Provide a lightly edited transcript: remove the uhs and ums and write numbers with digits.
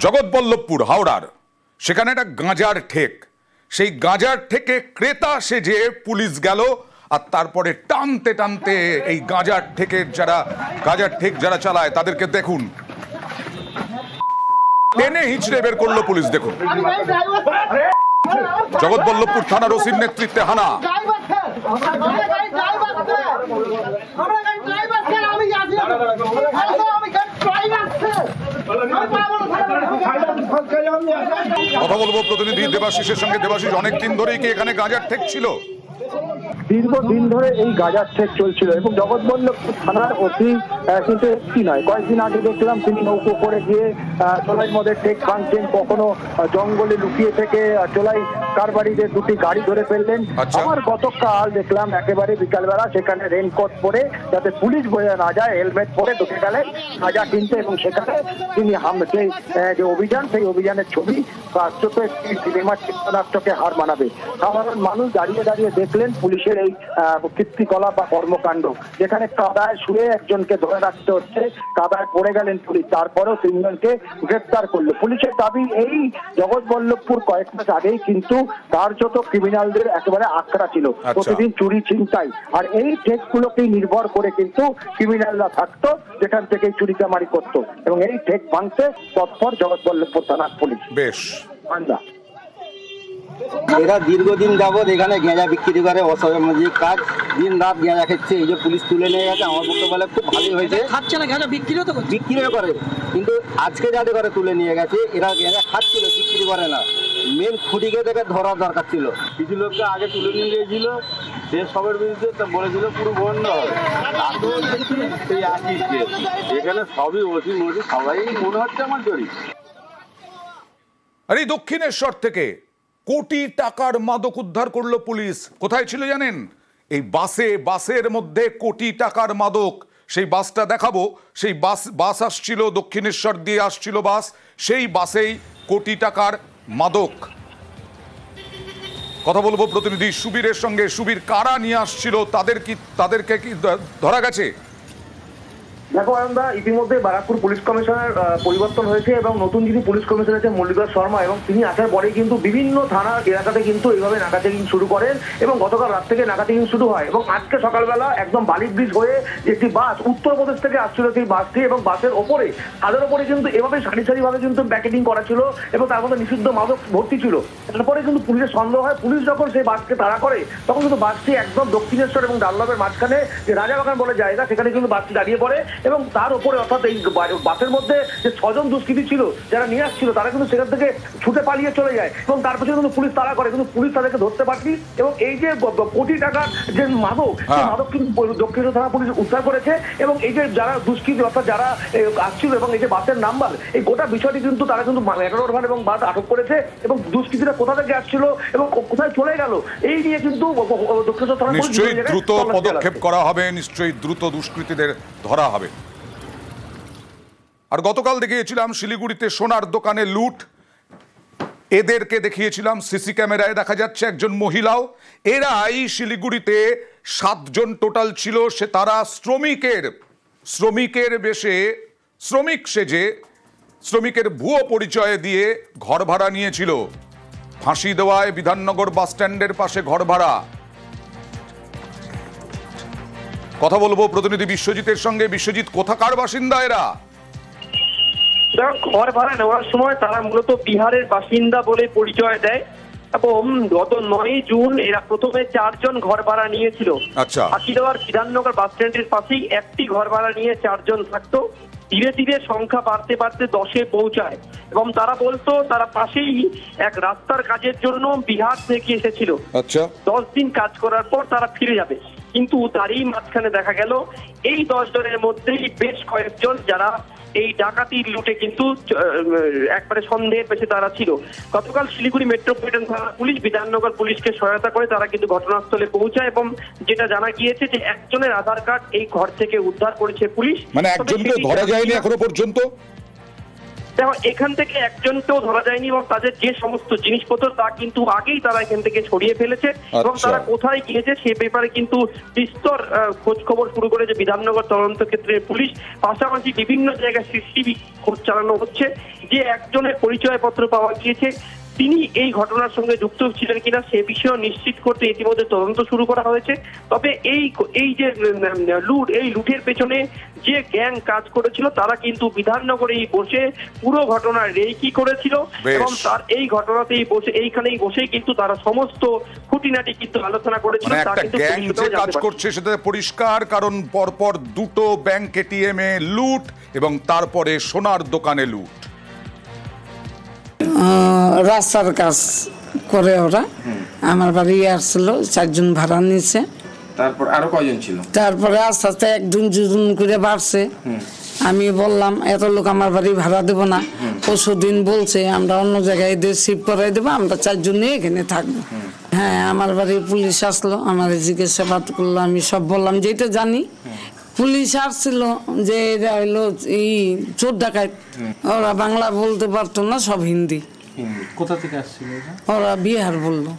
জগৎবল্লভপুর হাওড়ার সেখানে একটা গাঁজার ঠেক, সেই গাঁজার ঠেকে ক্রেতা সেজে পুলিশ গেল আর তারপরে টানতে টানতে এই গাঁজার ঠেক যারা চালায় তাদেরকে দেখুন টেনে হিঁচড়ে বের করলো পুলিশ। দেখুন জগৎবল্লভপুর থানার ওসির নেতৃত্বে হানা। কথা বলবো প্রতিনিধি দেবাশিসের সঙ্গে। দেবাশিস, অনেকদিন ধরেই কি এখানে গাঁজার ঠেক ছিল? দীর্ঘদিন ধরে এই গাঁজার ঠেক চলছিল এবং জগৎবল্লভপুর থানার ওসি কিন্তু একটি নয়, কয়েকদিন আগে দেখলাম তিনি নৌকো করে গিয়ে চোলাই মদের ঠেক ভাঙছেন, কখনো জঙ্গলে লুকিয়ে থেকে চোলাই কারবারিদের দুটি গাড়ি ধরে ফেললেন। আবার গতকাল দেখলাম একেবারে বিকালবেলা সেখানে রেনকোট পরে, যাতে পুলিশ বোঝা না যায়, হেলমেট পরে ঢুকে গেলেন গাঁজা কিনতে এবং সেখানে তিনি যে অভিযান, সেই অভিযানের ছবি বাস্তবে একটি সিনেমার চিত্রনাট্যকে হার মানাবে। সাধারণ মানুষ দাঁড়িয়ে দাঁড়িয়ে দেখলেন পুলিশের এই কীর্তিকলাপ বা কর্মকাণ্ড, যেখানে কাদায় শুয়ে একজনকে ধরে রাখতে হচ্ছে, কাদায় পড়ে গেলেন পুলিশ, তারপরেও তিনজনকে গ্রেপ্তার করলো। পুলিশের দাবি এই জগৎবল্লভপুর কয়েক মাস আগেই কিন্তু কার্যত ক্রিমিনালদের একেবারে আখড়া ছিল, প্রতিদিন চুরি ছিনতাই, আর এই ঠেকগুলোকেই নির্ভর করে কিন্তু ক্রিমিনালরা থাকতো, যেখান থেকে চুরি চামারি করতো এবং এই ঠেক ভাঙতে তৎপর জগৎবল্লভপুর থানার পুলিশ। বেশ বান্দা এরা দীর্ঘদিন যাবৎ এখানে গেঁজা বিক্রি করে, অসামাজিক কাজ, দিন রাত গেঁজা খাচ্ছে। এই যে পুলিশ তুলে নিয়ে গেছে, আমার পক্ষে বলে খুব ভালোই হয়েছে। খাচ্ছে না গেঁজা, বিক্রিও করে, কিন্তু আজকে যাদের করে তুলে নিয়ে গেছে এরা গেঁজা খাচ্ছিল, বিক্রি করে না। মেন খুঁটিকে দেখে ধরা দরকার ছিল। কিছু লোককে আগে তুলে নিয়ে গিয়েছিল, সে সবের বিরুদ্ধে বলেছিল পুরো বন্ধ হবে। সেই একই এখানে সবই ওসি মসি সবাই মনে হচ্ছে আমার জড়িত। আর এই দক্ষিণেশ্বর থেকে কোটি টাকার মাদক উদ্ধার করলো পুলিশ। কোথায় ছিল জানেন? এই বাসের মধ্যে কোটি টাকার মাদক। সেই বাসটা দেখাবো। সেই বাস আসছিল, দক্ষিণেশ্বর দিয়ে আসছিল বাস, সেই বাসেই কোটি টাকার মাদক। কথা বলবো প্রতিনিধি সুবীরের সঙ্গে। সুবীর, কারা নিয়ে আসছিল, তাদেরকে কি ধরা গেছে? দেখো আনন্দা, ইতিমধ্যে বারাকপুর পুলিশ কমিশনার পরিবর্তন হয়েছে এবং নতুন যিনি পুলিশ কমিশনার আছেন মল্লিকা শর্মা, এবং তিনি আসার পরে কিন্তু বিভিন্ন থানার এলাকাতে কিন্তু এইভাবে নাকা চেকিং শুরু করেন এবং গতকাল রাত থেকে নাকা চেকিং শুরু হয় এবং আজকে সকালবেলা একদম বালি ব্রিজ হয়ে একটি বাস উত্তরপ্রদেশ থেকে আসছিল সেই বাসটি, এবং বাসের ওপরে ছাদের ওপরে কিন্তু এভাবে সারি সারিভাবে কিন্তু প্যাকেটিং করা ছিল এবং তার মধ্যে নিষিদ্ধ মাদক ভর্তি ছিল। তারপরে কিন্তু পুলিশের সন্দেহ হয়, পুলিশ যখন সেই বাসকে তাড়া করে তখন কিন্তু বাসটি একদম দক্ষিণেশ্বর এবং ডানলপের মাঝখানে যে রাজাবাগান বলে জায়গা, সেখানে কিন্তু বাসটি দাঁড়িয়ে পড়ে এবং তার উপরে অর্থাৎ এই বাসের মধ্যে যে 6 জন দুষ্কৃতী ছিল যারা নিয়ে আসছিল, তারা কিন্তু সেখান থেকে ছুটে পালিয়ে চলে যায় এবং তার পেছনে কিন্তু পুলিশ তাড়া করে, কিন্তু পুলিশ তাদেরকে ধরতে পারেনি এবং এই যে কোটি টাকার যে মাদক, সেই মাদক কিন্তু দক্ষিণেশ্বর থানা পুলিশ উদ্ধার করেছে এবং এই যে যারা দুষ্কৃতী অর্থাৎ যারা আসছিল এবং এই যে বাসের নাম্বার, এই গোটা বিষয়টি কিন্তু তারা কিন্তু 11 ভান এবং বাস আটক করেছে এবং দুষ্কৃতীরা কোথা থেকে আসছিল এবং কোথায় চলে গেল এই নিয়ে কিন্তু দক্ষিণেশ্বর থানা নিশ্চয়ই দ্রুত পদক্ষেপ করা হবে, নিশ্চয়ই দ্রুত দুষ্কৃতীদের ধরা হবে। আর গতকাল দেখিয়েছিলাম শিলিগুড়িতে সোনার দোকানে লুট, এদেরকে দেখিয়েছিলাম সিসি ক্যামেরায় দেখা যাচ্ছে একজন মহিলাও। এরাই শিলিগুড়িতে 7 জন টোটাল ছিল, সে তারা শ্রমিকের বেশে, শ্রমিক সেজে, শ্রমিকের ভুয়ো পরিচয় দিয়ে ঘর ভাড়া নিয়েছিল। ফাঁসি দেওয়ায় বিধাননগর বাস স্ট্যান্ডের পাশে ঘর ভাড়া। কথা বলবো প্রতিনিধি বিশ্বজিতের সঙ্গে। বিশ্বজিৎ, কোথাকার বাসিন্দা এরা? ঘর ভাড়া নেওয়ার সময় তারা মূলত বিহারের বাসিন্দা বলে পরিচয় দেয় এবং গত 9 জুন এরা প্রথমে 4 জন ঘর ভাড়া নিয়েছিল। আচ্ছা, ফাঁসি দেওয়ার বিধাননগর বাস স্ট্যান্ডের পাশেই একটি ঘর ভাড়া নিয়ে 4 জন থাকতো। ধীরে ধীরে সংখ্যা বাড়তে 10-এ পৌঁছায় এবং তারা বলতো তারা পাশেই এক রাস্তার কাজের জন্য বিহার থেকে এসেছিল। আচ্ছা, 10 দিন কাজ করার পর তারা ফিরে যাবে, কিন্তু তারই মাঝখানে দেখা গেল এই 10 জনের মধ্যেই বেশ কয়েকজন যারা এই ডাকাতির লুটে কিন্তু একবারে সন্দেহের পেছে তারা ছিল। গতকাল শিলিগুড়ি মেট্রোপলিটন থানা পুলিশ বিধাননগর পুলিশকে সহায়তা করে তারা কিন্তু ঘটনাস্থলে পৌঁছায় এবং যেটা জানা গিয়েছে যে একজনের আধার কার্ড এই ঘর থেকে উদ্ধার করেছে পুলিশ। মানে একজনকে ধরা যায়নি এখনো পর্যন্ত? দেখো এখান থেকে একজনকেও ধরা যায়নি এবং তাদের যে সমস্ত জিনিসপত্র তা কিন্তু আগেই তারা এখান থেকে সরিয়ে ফেলেছে এবং তারা কোথায় গিয়েছে সে ব্যাপারে কিন্তু বিস্তর খোঁজ খবর শুরু করেছে বিধাননগর তদন্ত ক্ষেত্রে পুলিশ। পাশাপাশি বিভিন্ন জায়গায় সিসিটিভি খোঁজ চালানো হচ্ছে, যে একজনের পরিচয়পত্র পাওয়া গিয়েছে তিনি এই ঘটনার সঙ্গে যুক্ত ছিলেন কিনা সে বিষয়ে নিশ্চিত করতে ইতিমধ্যে তদন্ত শুরু করা হয়েছে। তবে এই যে লুট, এই লুটের পেছনে যে গ্যাং কাজ করেছিল তারা কিন্তু বিধাননগরেই বসে পুরো ঘটনা রেকি করেছিল এবং তার এই ঘটনাতেই বসে এইখানেই বসেই কিন্তু তারা সমস্ত খুঁটিনাটি কিন্তু আলোচনা করেছিল। মানে একটা গ্যাং যে কাজ করছে সেটা পরিষ্কার, কারণ পরপর দুটো ব্যাংক এটিএম এ লুট এবং তারপরে সোনার দোকানে লুট। রাস্তার কাজ করে ওরা, আমার বাড়ি আসছিল, 4 জন ভাড়া নিয়েছে। তারপর আরো কয়জন ছিল? তারপরে আস্তে আস্তে 1 জন 2 জন করে বাড়ছে। আমি বললাম এত লোক আমার বাড়ি ভাড়া দেবো না, পরশু দিন বলছে আমরা অন্য জায়গায় শিফট করাই দেবো, আমরা 4 জন নিয়ে এখানে থাকবো। হ্যাঁ, আমার বাড়ি পুলিশ আসলো, আমার জিজ্ঞাসাবাদ করলো, আমি সব বললাম যেটা জানি। পুলিশ আসছিল যে এরা হইলো এই চোর ডাকাত, ওরা বাংলা বলতে পারতো না, সব হিন্দি। কোথা থেকে আসছিল? ওরা বিহার বললো।